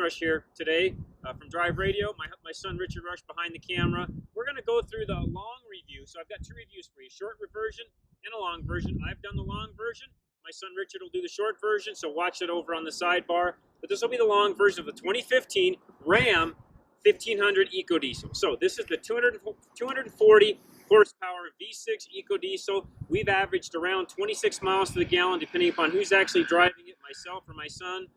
Rush here today from Drive Radio. My son Richard Rush behind the camera. We're going to go through the long review. So I've got two reviews for you, short version and a long version. I've done the long version. My son Richard will do the short version, so watch it over on the sidebar. But this will be the long version of the 2015 Ram 1500 Eco Diesel. So this is the 240 horsepower V6 Eco Diesel. We've averaged around 26 miles to the gallon, depending upon who's actually driving it, myself or my son.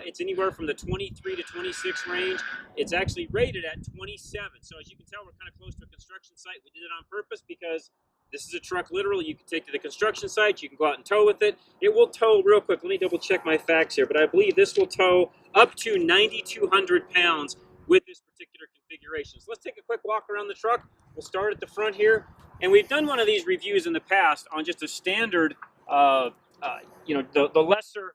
It's anywhere from the 23 to 26 range. It's actually rated at 27. So as you can tell, we're kind of close to a construction site. We did it on purpose because this is a truck literally you can take to the construction site. You can go out and tow with it. It will tow real quick. Let me double check my facts here, but I believe this will tow up to 9,200 pounds with this particular configuration. So let's take a quick walk around the truck. We'll start at the front here. And we've done one of these reviews in the past on just a standard, the lesser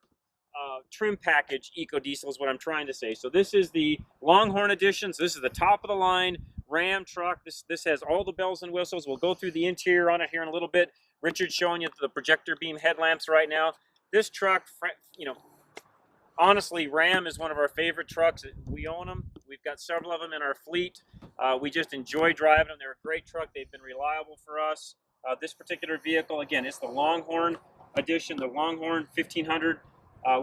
trim package Eco Diesel is what I'm trying to say. So this is the Longhorn edition. So this is the top of the line Ram truck. This has all the bells and whistles. We'll go through the interior on it here in a little bit. Richard's showing you the projector beam headlamps right now. This truck, honestly, Ram is one of our favorite trucks. We own them. We've got several of them in our fleet. We just enjoy driving them. They're a great truck. They've been reliable for us. This particular vehicle, again, it's the Longhorn edition, the Longhorn 1500.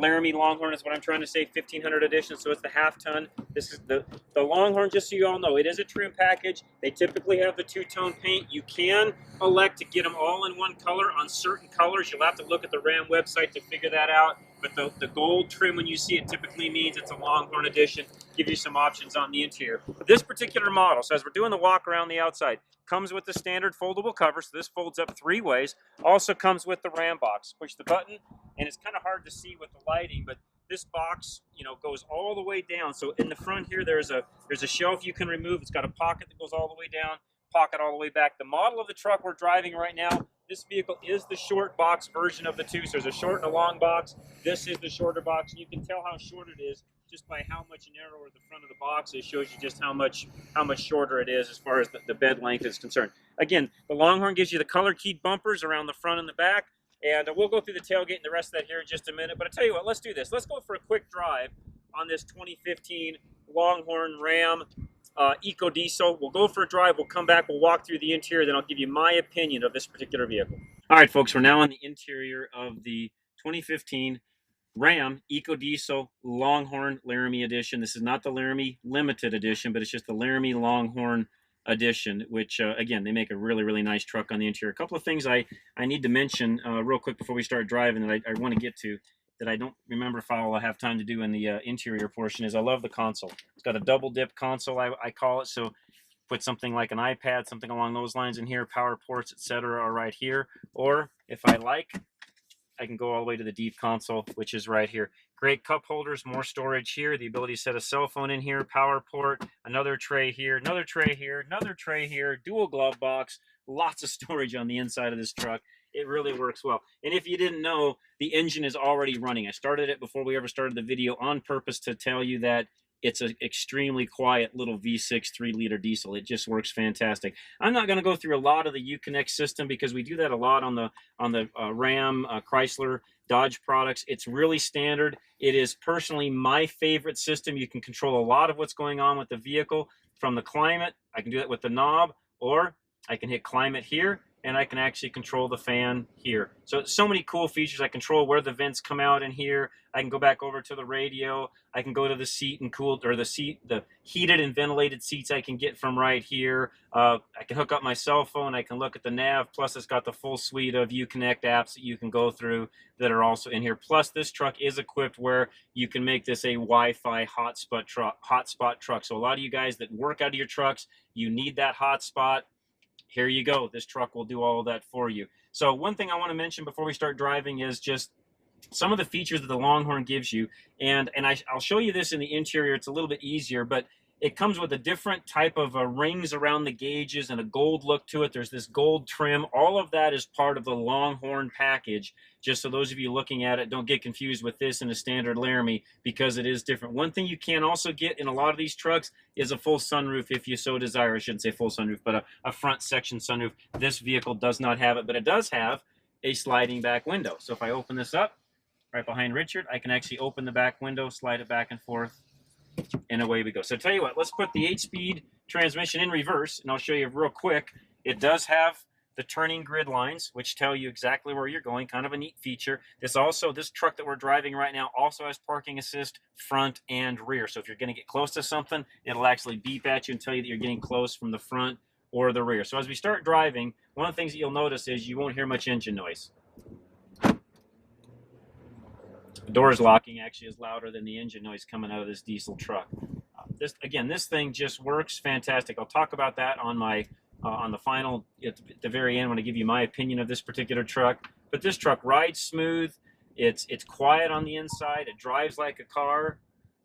Laramie Longhorn is what I'm trying to say, 1500 edition, so it's the half-ton. This is the Longhorn, just so you all know, it is a trim package. They typically have the two-tone paint. You can elect to get them all in one color on certain colors. You'll have to look at the Ram website to figure that out. But the gold trim, when you see it, typically means it's a Longhorn edition. Give you some options on the interior. But this particular model, so as we're doing the walk around the outside, comes with the standard foldable cover, so this folds up 3 ways. Also comes with the Ram box. Push the button, and it's kind of hard to see with the lighting, but this box, goes all the way down. So in the front here, there's a shelf you can remove. It's got a pocket that goes all the way down, pocket all the way back. The model of the truck we're driving right now, this vehicle is the short box version of the two. So there's a short and a long box. This is the shorter box, and you can tell how short it is just by how much narrower the front of the box is. Shows you just how much shorter it is as far as the bed length is concerned. Again, the Longhorn gives you the color keyed bumpers around the front and the back, and we'll go through the tailgate and the rest of that here in just a minute. But I tell you what, let's do this. Let's go for a quick drive on this 2015 Longhorn Ram Eco Diesel. We'll go for a drive. We'll come back. We'll walk through the interior. Then I'll give you my opinion of this particular vehicle. All right, folks, we're now on the interior of the 2015 Ram Eco Diesel Longhorn Laramie Edition. This is not the Laramie Limited Edition, but it's just the Laramie Longhorn Edition, which, again, they make a really, really nice truck on the interior. A couple of things I need to mention real quick before we start driving that I want to get to that I don't remember if I'll have time to do in the interior portion is I love the console. It's got a double dip console, I call it, so put something like an iPad, something along those lines in here, power ports, etc. are right here. Or if I like, I can go all the way to the deep console, which is right here. Great cup holders, more storage here, the ability to set a cell phone in here, power port, another tray here, another tray here, another tray here, dual glove box, lots of storage on the inside of this truck. It really works well. And if you didn't know, the engine is already running. I started it before we ever started the video on purpose to tell you that it's an extremely quiet little V6 3-liter diesel. It just works fantastic. I'm not going to go through a lot of the Uconnect system because we do that a lot on the Ram, Chrysler, Dodge products. It's really standard. It is personally my favorite system. You can control a lot of what's going on with the vehicle from the climate. I can do that with the knob, or I can hit climate here, and I can actually control the fan here. So many cool features. I control where the vents come out in here. I can go back over to the radio. I can go to the seat and cooled, or the heated and ventilated seats I can get from right here. I can hook up my cell phone. I can look at the nav. Plus, it's got the full suite of Uconnect apps that you can go through that are also in here. Plus, this truck is equipped where you can make this a Wi-Fi hotspot truck. So a lot of you guys that work out of your trucks, you need that hotspot. Here you go. This truck will do all of that for you. So one thing I want to mention before we start driving is just some of the features that the Longhorn gives you. And I'll show you this in the interior. It's a little bit easier, but it comes with a different type of rings around the gauges and a gold look to it. There's this gold trim. All of that is part of the Longhorn package. Just so those of you looking at it don't get confused with this and a standard Laramie, because it is different. One thing you can also get in a lot of these trucks is a full sunroof if you so desire. I shouldn't say full sunroof, but a front section sunroof. This vehicle does not have it, but it does have a sliding back window. So if I open this up right behind Richard, I can actually open the back window, slide it back and forth, and away we go. So tell you what, let's put the 8-speed transmission in reverse, and I'll show you real quick. It does have the turning grid lines, which tell you exactly where you're going. Kind of a neat feature. This truck that we're driving right now also has parking assist front and rear. So if you're going to get close to something, it'll actually beep at you and tell you that you're getting close from the front or the rear. So as we start driving, one of the things that you'll notice is you won't hear much engine noise. The doors locking actually is louder than the engine noise coming out of this diesel truck. This thing just works fantastic. I'll talk about that on my on the final at the very end when I give you my opinion of this particular truck. But this truck rides smooth. It's quiet on the inside. It drives like a car.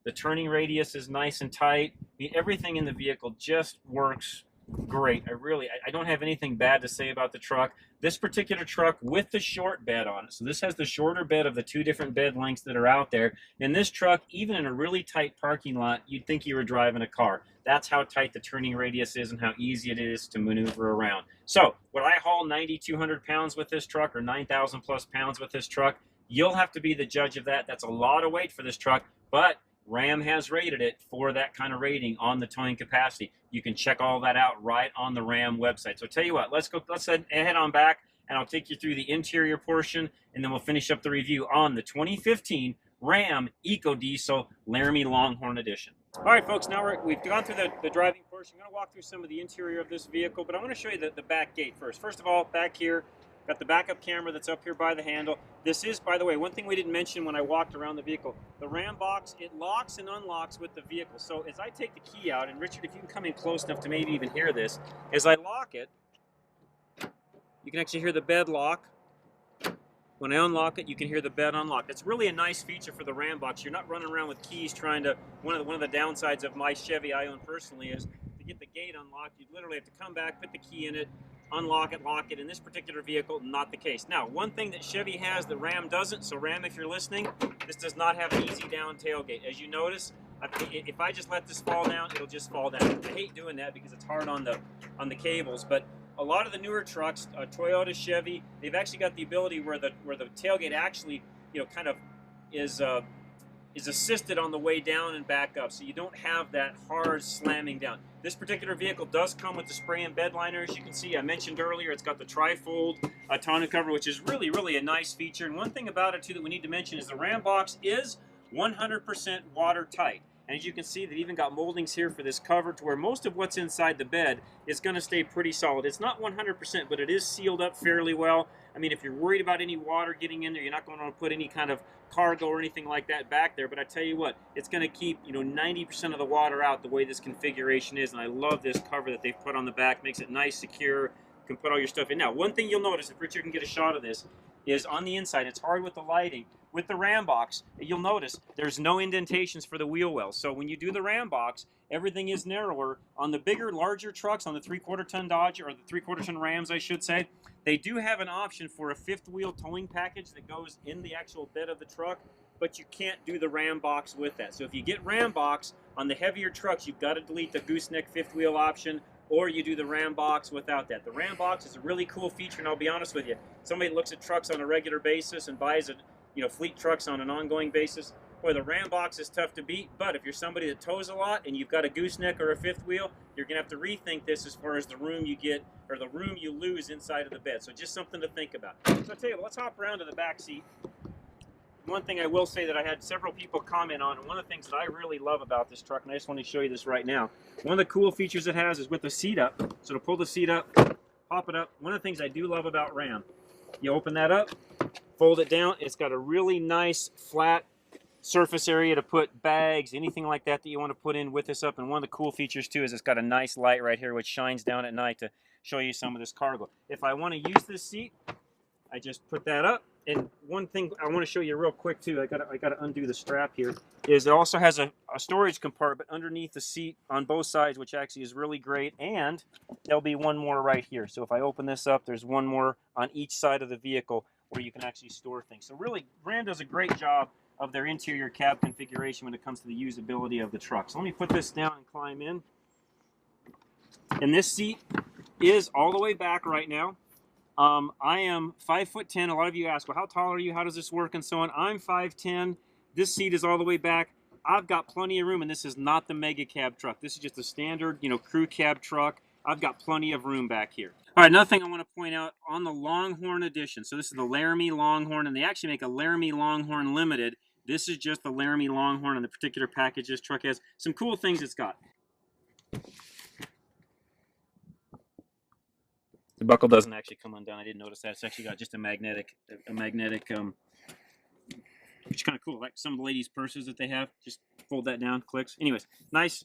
The turning radius is nice and tight. I mean, everything in the vehicle just works great. I don't have anything bad to say about the truck. This particular truck with the short bed on it. So this has the shorter bed of the two different bed lengths that are out there. And this truck, even in a really tight parking lot, you'd think you were driving a car. That's how tight the turning radius is and how easy it is to maneuver around. So would I haul 9,200 pounds with this truck or 9,000 plus pounds with this truck? You'll have to be the judge of that. That's a lot of weight for this truck, but Ram has rated it for that kind of rating on the towing capacity. You can check all that out right on the Ram website. So tell you what, let's head on back and I'll take you through the interior portion and then we'll finish up the review on the 2015 Ram Eco Diesel Longhorn Edition. All right, folks, now we've gone through the driving portion. I'm going to walk through some of the interior of this vehicle, but I want to show you the back gate first. First of all, back here, got the backup camera that's up here by the handle. This is, by the way, one thing we didn't mention when I walked around the vehicle. The Ram box, it locks and unlocks with the vehicle. So as I take the key out, and Richard, if you can come in close enough to maybe even hear this, as I lock it, you can actually hear the bed lock. When I unlock it, you can hear the bed unlock. It's really a nice feature for the Ram box. You're not running around with keys trying to, one of the downsides of my Chevy I own personally is to get the gate unlocked, you literally have to come back, put the key in it, unlock it, lock it. In this particular vehicle, not the case. Now, one thing that Chevy has that Ram doesn't, so Ram, if you're listening, this does not have an easy down tailgate. As you notice, if I just let this fall down, it'll just fall down. I hate doing that because it's hard on the cables, but a lot of the newer trucks, Toyota, Chevy, they've actually got the ability where the tailgate actually, kind of is assisted on the way down and back up, so you don't have that hard slamming down. This particular vehicle does come with the spray and bed liner. As you can see, I mentioned earlier, it's got the tri-fold tonneau cover, which is really a nice feature. And one thing about it too that we need to mention is the Ram box is 100% watertight. And as you can see, they've even got moldings here for this cover to where most of what's inside the bed is going to stay pretty solid. It's not 100%, but it is sealed up fairly well. I mean, if you're worried about any water getting in there, you're not going to put any kind of cargo or anything like that back there. But I tell you what, it's going to keep 90% of the water out the way this configuration is. And I love this cover that they've put on the back. Makes it nice, secure. You can put all your stuff in. Now, one thing you'll notice, if Richard can get a shot of this, is on the inside. It's hard with the lighting. With the Ram box, you'll notice there's no indentations for the wheel wells. So when you do the Ram box, everything is narrower. On the bigger, larger trucks, on the 3/4 ton Dodge, or the 3/4 ton Rams, I should say, they do have an option for a fifth wheel towing package that goes in the actual bed of the truck, but you can't do the Ram box with that. So if you get Ram box on the heavier trucks, you've got to delete the gooseneck fifth wheel option, or you do the Ram box without that. The Ram box is a really cool feature, and I'll be honest with you, somebody that looks at trucks on a regular basis and buys it, fleet trucks on an ongoing basis, boy, the Ram box is tough to beat. But if you're somebody that tows a lot and you've got a gooseneck or a fifth wheel, you're going to have to rethink this as far as the room you get or the room you lose inside of the bed. So just something to think about. So I'll tell you, let's hop around to the back seat. One thing I will say that I had several people comment on, and one of the things that I really love about this truck, and I just want to show you this right now. One of the cool features it has is with the seat up. So to pull the seat up, pop it up. One of the things I do love about Ram, you open that up, fold it down. It's got a really nice flat surface area to put bags, anything like that you want to put in with this up. And one of the cool features too is it's got a nice light right here which shines down at night to show you some of this cargo. If I want to use this seat, I just put that up. And one thing I want to show you real quick too, I gotta undo the strap here, is it also has a storage compartment underneath the seat on both sides, which actually is really great. And there'll be one more right here. So if I open this up, there's one more on each side of the vehicle where you can actually store things. So really, Ram does a great job of their interior cab configuration when it comes to the usability of the truck. So let me put this down and climb in. And this seat is all the way back right now. I am 5'10". A lot of you ask, well, how tall are you? How does this work? And so on. I'm 5'10". This seat is all the way back. I've got plenty of room, and this is not the mega cab truck. This is just a standard, crew cab truck. I've got plenty of room back here. All right, another thing I want to point out on the Longhorn edition. So this is the Laramie Longhorn, and they actually make a Laramie Longhorn Limited. This is just the Laramie Longhorn, and the particular package this truck has. Some cool things it's got. The buckle doesn't actually come undone. I didn't notice that. It's actually got just a magnetic, which is kind of cool. Like some of the ladies' purses that they have, just fold that down, clicks. Anyways, nice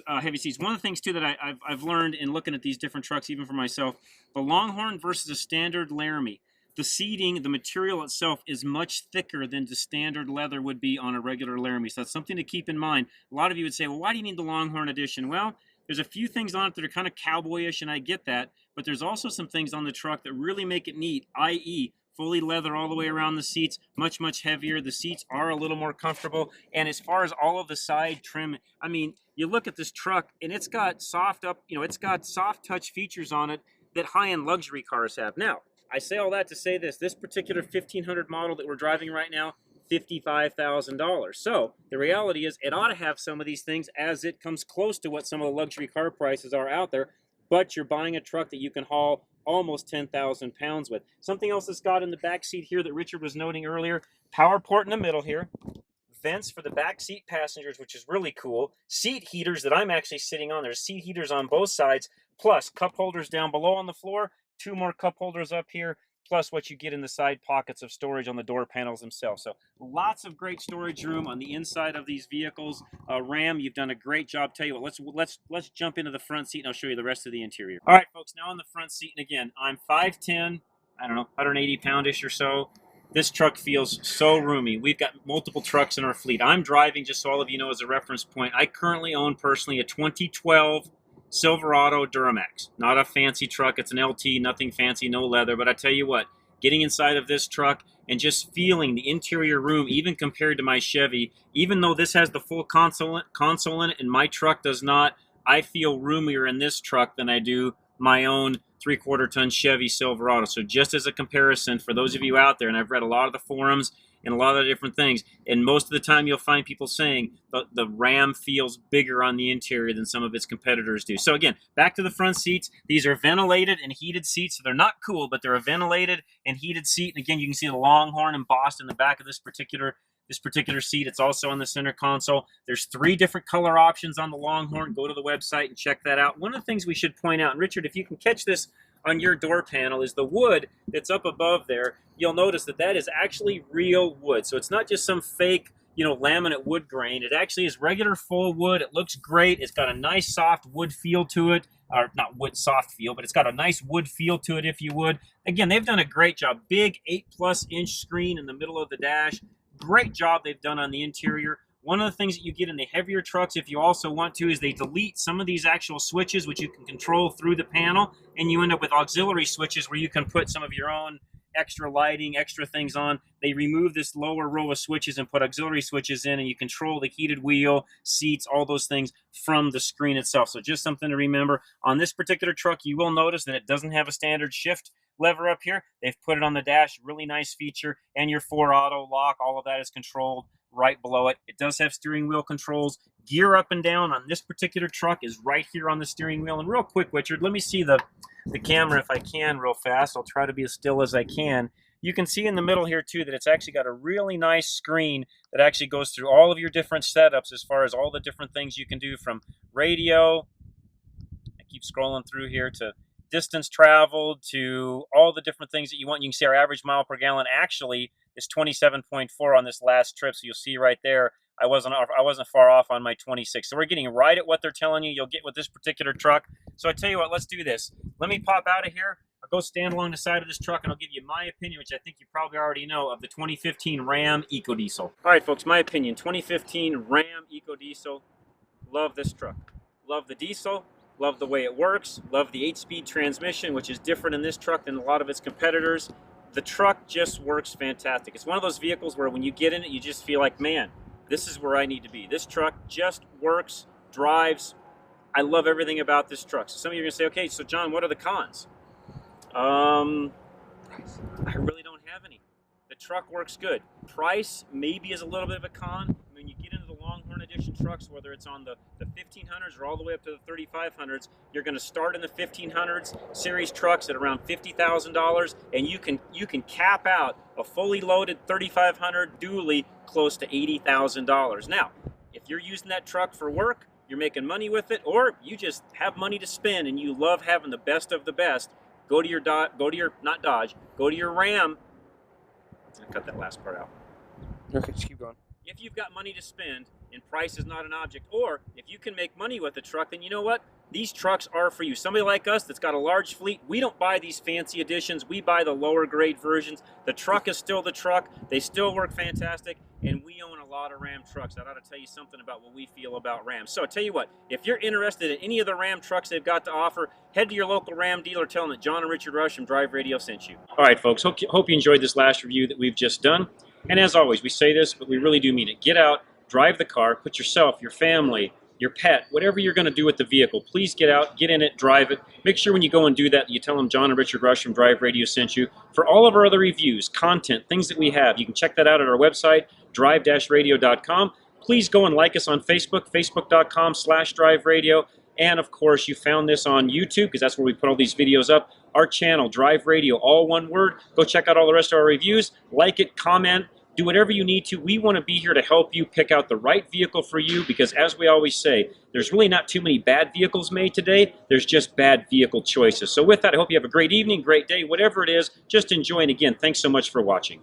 heavy seats. One of the things too that I've learned in looking at these different trucks, even for myself, the Longhorn versus a standard Laramie. The seating, the material itself is much thicker than the standard leather would be on a regular Laramie. So that's something to keep in mind. A lot of you would say, well, why do you need the Longhorn edition? Well, there's a few things on it that are kind of cowboyish, and I get that. But there's also some things on the truck that really make it neat, i.e., fully leather all the way around the seats, much heavier. The seats are a little more comfortable. And as far as all of the side trim, I mean, you look at this truck and it's got soft touch features on it that high-end luxury cars have. Now, I say all that to say this particular 1500 model that we're driving right now, $55,000. So the reality is it ought to have some of these things as it comes close to what some of the luxury car prices are out there, but you're buying a truck that you can haul almost 10,000 pounds with. Something else that's got in the back seat here that Richard was noting earlier, power port in the middle here, vents for the back seat passengers, which is really cool, seat heaters that I'm actually sitting on. There's seat heaters on both sides, plus cup holders down below on the floor, 2 more cup holders up here, plus what you get in the side pockets of storage on the door panels themselves. So lots of great storage room on the inside of these vehicles. Ram, you've done a great job. Tell you what, let's jump into the front seat and I'll show you the rest of the interior. All right, folks, now on the front seat, and again, I'm 5'10", I don't know, 180 poundish or so. This truck feels so roomy. We've got multiple trucks in our fleet. I'm driving, just so all of you know as a reference point, I currently own personally a 2012 Silverado Duramax. Not a fancy truck. It's an LT, nothing fancy, no leather. But I tell you what, getting inside of this truck and just feeling the interior room, even compared to my Chevy, even though this has the full console in it and my truck does not, I feel roomier in this truck than I do my own 3/4 ton Chevy Silverado. So just as a comparison, for those of you out there, and I've read a lot of the forums and a lot of the different things, and most of the time you'll find people saying the Ram feels bigger on the interior than some of its competitors do. So again, back to the front seats. These are ventilated and heated seats. So they're not cool, but they're a ventilated and heated seat. And again, you can see the Longhorn embossed in the back of this particular seat. It's also on the center console. There's 3 different color options on the Longhorn. Go to the website and check that out. One of the things we should point out, and Richard, if you can catch this on your door panel, is the wood that's up above there. You'll notice that is actually real wood. So it's not just some fake, laminate wood grain. It actually is regular full wood. It looks great. It's got a nice soft wood feel to it. Or not wood soft feel, but it's got a nice wood feel to it, if you would. Again, they've done a great job. Big 8+ inch screen in the middle of the dash. Great job they've done on the interior. One of the things that you get in the heavier trucks, if you also want to, is they delete some of these actual switches, which you can control through the panel, and you end up with auxiliary switches where you can put some of your own extra lighting, extra things on. They remove this lower row of switches and put auxiliary switches in, and you control the heated wheel, seats, all those things from the screen itself. So just something to remember. On this particular truck, you will notice that it doesn't have a standard shift lever up here. They've put it on the dash, really nice feature, and your 4 auto lock, all of that is controlled right below it. It does have steering wheel controls. Gear up and down on this particular truck is right here on the steering wheel. And real quick, Richard, let me see the camera if I can real fast. I'll try to be as still as I can. You can see in the middle here too that it's actually got a really nice screen that actually goes through all of your different setups as far as all the different things you can do, from radio, I keep scrolling through here, to distance traveled, to all the different things that you want. You can see our average mile per gallon actually is 27.4 on this last trip. So you'll see right there, I wasn't far off on my 26. So we're getting right at what they're telling you you'll get with this particular truck. So I tell you what, let's do this. Let me pop out of here. I'll go stand along the side of this truck and I'll give you my opinion, which I think you probably already know, of the 2015 Ram Eco Diesel. All right, folks, my opinion, 2015 Ram Eco Diesel. Love this truck. Love the diesel. Love the way it works. Love the 8-speed transmission, which is different in this truck than a lot of its competitors. The truck just works fantastic. It's one of those vehicles where when you get in it, you just feel like, man, this is where I need to be. This truck just works, drives. I love everything about this truck. So some of you are going to say, okay, so John, what are the cons? I really don't have any. The truck works good. Price maybe is a little bit of a con. When you get into the Longhorn generation trucks, whether it's on the 1500s or all the way up to the 3500s, you're going to start in the 1500s series trucks at around $50,000, and you can cap out a fully loaded 3500 dually close to $80,000. Now, if you're using that truck for work, you're making money with it, or you just have money to spend and you love having the best of the best, go to your Ram. I cut that last part out. Okay, just keep going. If you've got money to spend and price is not an object, or if you can make money with the truck, then you know what? These trucks are for you. Somebody like us that's got a large fleet, we don't buy these fancy editions. We buy the lower grade versions. The truck is still the truck. They still work fantastic, and we own a lot of Ram trucks. That ought to tell you something about what we feel about Ram. So I tell you what, if you're interested in any of the Ram trucks they've got to offer, head to your local Ram dealer, tell them that John and Richard Rush from Drive Radio sent you. All right, folks, hope you enjoyed this last review that we've just done. And as always, we say this, but we really do mean it. Get out, drive the car, put yourself, your family, your pet, whatever you're going to do with the vehicle, please get out, get in it, drive it. Make sure when you go and do that, you tell them John and Richard Rush from Drive Radio sent you. For all of our other reviews, content, things that we have, you can check that out at our website, drive-radio.com. Please go and like us on Facebook, facebook.com/Drive Radio. And of course, you found this on YouTube, because that's where we put all these videos up. Our channel, Drive Radio, all one word. Go check out all the rest of our reviews. Like it, comment, do whatever you need to. We want to be here to help you pick out the right vehicle for you, because as we always say, there's really not too many bad vehicles made today. There's just bad vehicle choices. So with that, I hope you have a great evening, great day, whatever it is. Just enjoy. And again, thanks so much for watching.